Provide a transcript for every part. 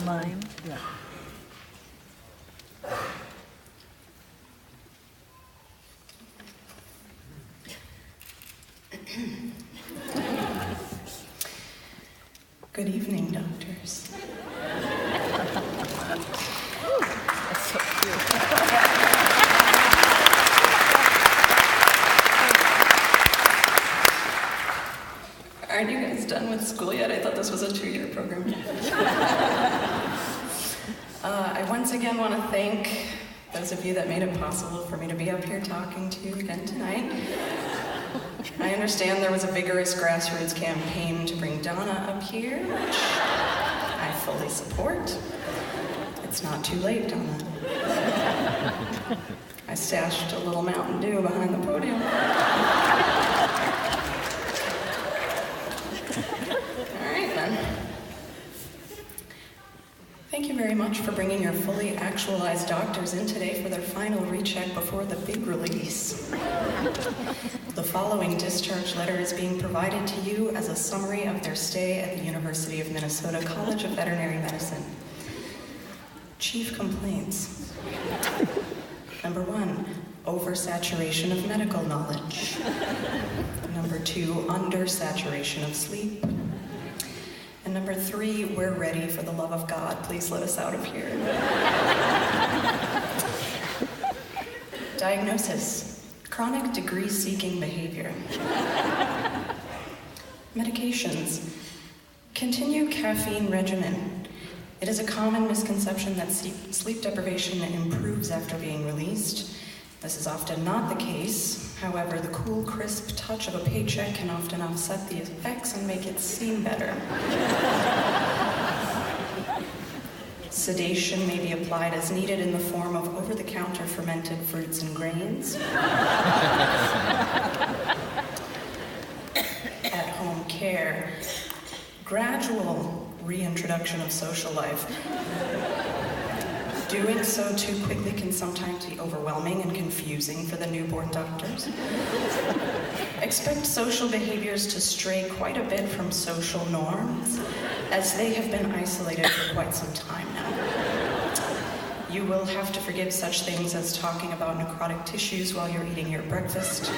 mine. Yeah. Good evening, doctors. That's so cute. Aren't you guys done with school yet? I thought this was a 2-year program. I once again want to thank those of you that made it possible for me to be up here talking to you again tonight. I understand there was a vigorous grassroots campaign to bring Donna up here, which I fully support. It's not too late, Donna. I stashed a little Mountain Dew behind the podium. All right, then. Thank you very much for bringing your fully actualized doctors in today for their final recheck before the big release. The following discharge letter is being provided to you as a summary of their stay at the University of Minnesota College of Veterinary Medicine. Chief complaints. Number 1, oversaturation of medical knowledge. Number 2, undersaturation of sleep. And number 3, we're ready. For the love of God, please let us out of here. Diagnosis. Chronic degree-seeking behavior. Medications. Continue caffeine regimen. It is a common misconception that sleep deprivation improves after being released. This is often not the case. However, the cool, crisp touch of a paycheck can often offset the effects and make it seem better. Sedation may be applied as needed in the form of over-the-counter fermented fruits and grains. At-home care. Gradual reintroduction of social life. Doing so too quickly can sometimes be overwhelming and confusing for the newborn doctors. Expect social behaviors to stray quite a bit from social norms, as they have been isolated for quite some time now. You will have to forgive such things as talking about necrotic tissues while you're eating your breakfast,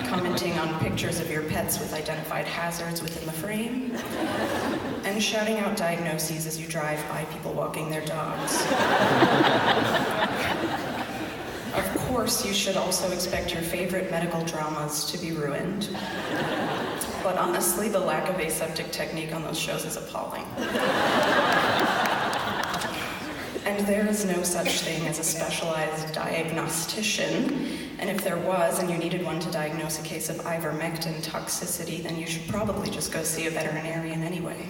commenting on pictures of your pets with identified hazards within the frame, and shouting out diagnoses as you drive by people walking their dogs. Of course, you should also expect your favorite medical dramas to be ruined. But honestly, the lack of aseptic technique on those shows is appalling. And there is no such thing as a specialized diagnostician. And if there was, and you needed one to diagnose a case of ivermectin toxicity, then you should probably just go see a veterinarian anyway.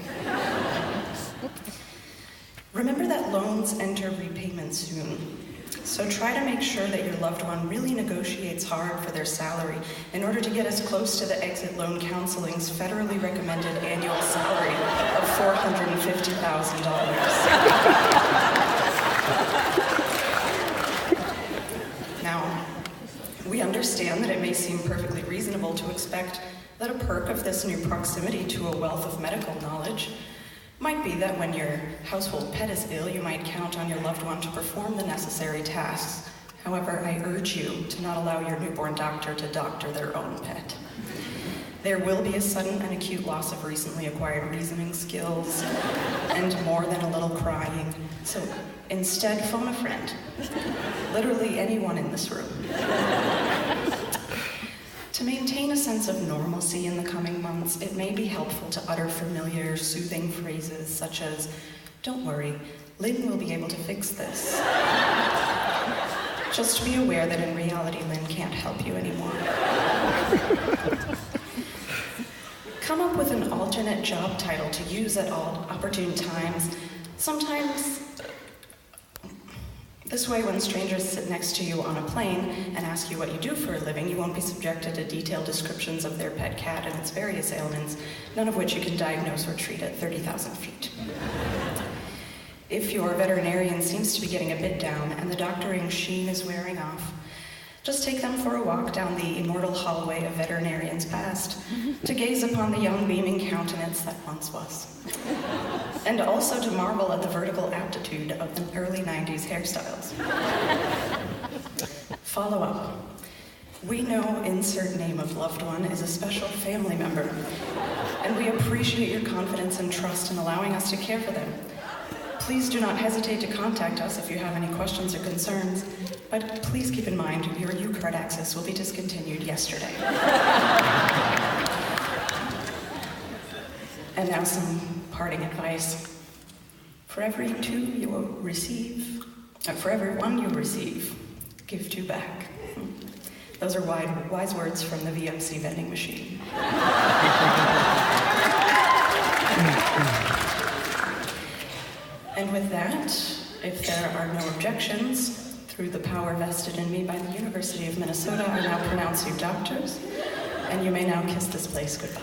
Remember that loans enter repayment soon. So try to make sure that your loved one really negotiates hard for their salary in order to get as close to the Exit Loan Counseling's federally recommended annual salary of $450,000. Now, we understand that it may seem perfectly reasonable to expect that a perk of this new proximity to a wealth of medical knowledge might be that when your household pet is ill, you might count on your loved one to perform the necessary tasks. However, I urge you to not allow your newborn doctor to doctor their own pet. There will be a sudden and acute loss of recently acquired reasoning skills, and more than a little crying. So instead, phone a friend. Literally anyone in this room. To maintain a sense of normalcy in the coming months, it may be helpful to utter familiar, soothing phrases such as, "Don't worry, Lynn will be able to fix this." Just be aware that in reality, Lynn can't help you anymore. Come up with an alternate job title to use at all opportune times. Sometimes, this way, when strangers sit next to you on a plane and ask you what you do for a living, you won't be subjected to detailed descriptions of their pet cat and its various ailments, none of which you can diagnose or treat at 30,000 feet. If your veterinarian seems to be getting a bit down and the doctoring sheen is wearing off, Just take them for a walk down the immortal hallway of veterinarians past to gaze upon the young beaming countenance that once was. And also to marvel at the vertical aptitude of the early 90s hairstyles. Follow up. We know insert name of loved one is a special family member, and we appreciate your confidence and trust in allowing us to care for them. Please do not hesitate to contact us if you have any questions or concerns, but please keep in mind your U-Card access will be discontinued yesterday. And now some parting advice. For every one you receive, give 2 back. Those are wise words from the VMC vending machine. And with that, if there are no objections, through the power vested in me by the University of Minnesota, I now pronounce you doctors, and you may now kiss this place goodbye.